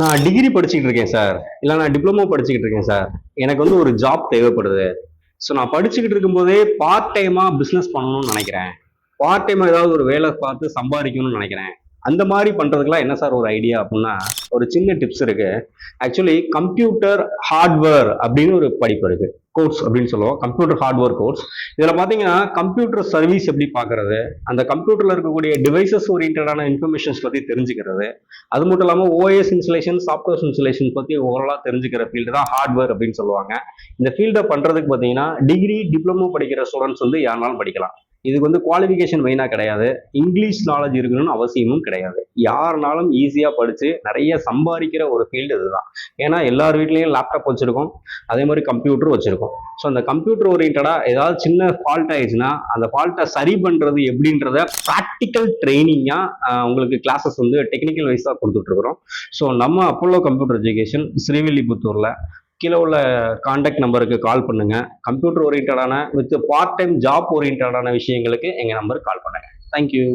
நான் டிகிரி படிச்சுக்கிட்டு இருக்கேன் சார். இல்ல நான் டிப்ளமோ படிச்சுக்கிட்டு இருக்கேன் சார். எனக்கு வந்து ஒரு ஜாப் தேவைப்படுது. ஸோ நான் படிச்சுக்கிட்டு இருக்கும்போதே பார்ட் டைமா பிசினஸ் பண்ணணும்னு நினைக்கிறேன். பார்ட் டைமா ஏதாவது ஒரு வேலை பார்த்து சம்பாதிக்கணும்னு நினைக்கிறேன். அந்த மாதிரி பண்றதுக்கெல்லாம் என்ன சார் ஒரு ஐடியா அப்படின்னா, ஒரு சின்ன டிப்ஸ் இருக்கு. ஆக்சுவலி கம்ப்யூட்டர் ஹார்ட்வேர் அப்படின்னு ஒரு படிப்பு இருக்கு. கோர்ஸ் அப்படின்னு சொல்லுவோம். Computer hardware course. இதுல பாத்தீங்கன்னா கம்ப்யூட்டர் சர்வீஸ் எப்படி பாக்குறது, அந்த கம்ப்யூட்டர்ல இருக்கக்கூடிய டிவைசஸ் ஓரியன்டான இன்ஃபர்மேஷன்ஸ் பத்தி தெரிஞ்சுக்கிறது, அது மட்டும் இல்லாம ஓஎஸ் இன்ஸ்டலேஷன், சாஃப்ட்வேர் இன்ஸ்டலேஷன் பத்தி ஓவராலா தெரிஞ்சுக்கிற ஃபீல்டு தான் ஹார்ட்வேர் அப்படின்னு சொல்லுவாங்க. இந்த ஃபீல்டை பண்றதுக்கு பாத்தீங்கன்னா டிகிரி டிப்ளமோ படிக்கிற ஸ்டூடெண்ட்ஸ் வந்து யாருனாலும் படிக்கலாம். இதுக்கு வந்து குவாலிஃபிகேஷன் மெயினாக கிடையாது. இங்கிலீஷ் நாலேஜ் இருக்கணும்னு அவசியமும் கிடையாது. யாருனாலும் ஈஸியாக படித்து நிறைய சம்பாதிக்கிற ஒரு ஃபீல்டு இதுதான். ஏன்னா எல்லார் வீட்லேயும் லேப்டாப் வச்சுருக்கோம், அதே மாதிரி கம்ப்யூட்டர் வச்சுருக்கோம். ஸோ அந்த கம்ப்யூட்டர் ஓரியன்டாக ஏதாவது சின்ன ஃபால்ட் ஆயிடுச்சுன்னா அந்த ஃபால்ட்டை சரி பண்ணுறது எப்படின்றத ப்ராக்டிக்கல் ட்ரைனிங்காக உங்களுக்கு கிளாஸஸ் வந்து டெக்னிக்கல் வைஸாக கொடுத்துட்ருக்குறோம். ஸோ நம்ம அப்போலோ கம்ப்யூட்டர் எஜுகேஷன் ஸ்ரீவில்லிபுத்தூரில் கீழே உள்ள கான்டாக்ட் நம்பருக்கு கால் பண்ணுங்க. கம்ப்யூட்டர் ஓரியன்டான வித் பார்ட் டைம் ஜாப் ஓரியன்டான விஷயங்களுக்கு எங்க நம்பருக்கு கால் பண்ணுங்க. தேங்க்யூ.